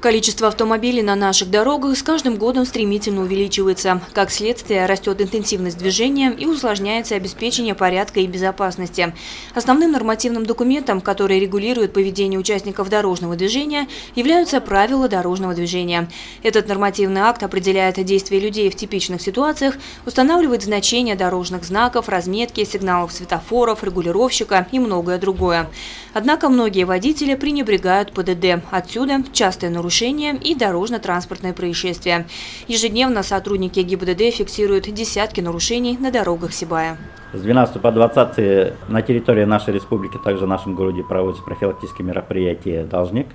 Количество автомобилей на наших дорогах с каждым годом стремительно увеличивается. Как следствие, растет интенсивность движения и усложняется обеспечение порядка и безопасности. Основным нормативным документом, который регулирует поведение участников дорожного движения, являются правила дорожного движения. Этот нормативный акт определяет действия людей в типичных ситуациях, устанавливает значение дорожных знаков, разметки, сигналов светофоров, регулировщика и многое другое. Однако многие водители пренебрегают ПДД. Отсюда частые нарушения и дорожно-транспортные происшествия. Ежедневно сотрудники ГИБДД фиксируют десятки нарушений на дорогах Сибая. С 12 по 20 на территории нашей республики, также в нашем городе, проводятся профилактические мероприятия «Должник».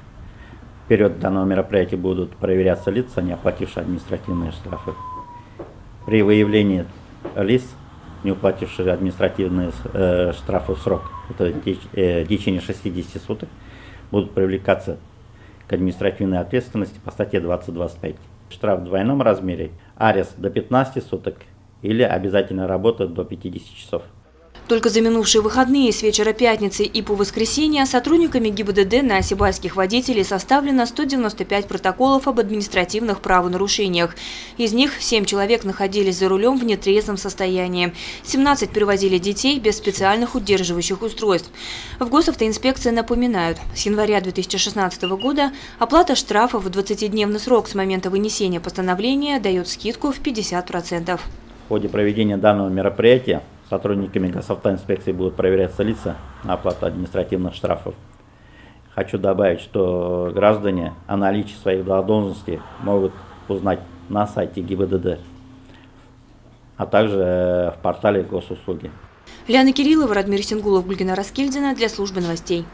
В период данного мероприятия будут проверяться лица, не оплатившие административные штрафы. При выявлении лиц, не уплативших административные штрафы в срок, это в течение 60 суток, будут привлекаться к административной ответственности по статье 20.25. Штраф в двойном размере, арест до 15 суток или обязательная работа до 50 часов. Только за минувшие выходные с вечера пятницы и по воскресенье сотрудниками ГИБДД на сибайских водителей составлено 195 протоколов об административных правонарушениях. Из них 7 человек находились за рулем в нетрезвом состоянии. 17 перевозили детей без специальных удерживающих устройств. В госавтоинспекции напоминают, с января 2016 года оплата штрафов в 20-дневный срок с момента вынесения постановления дает скидку в 50%. В ходе проведения данного мероприятия сотрудниками госавтоинспекции будут проверяться лица на оплату административных штрафов. Хочу добавить, что граждане о наличии своих должностей могут узнать на сайте ГИБДД, а также в портале госуслуги. Лиана Кириллова, Радмир Сингулов, Гульгина Раскильдина для службы новостей.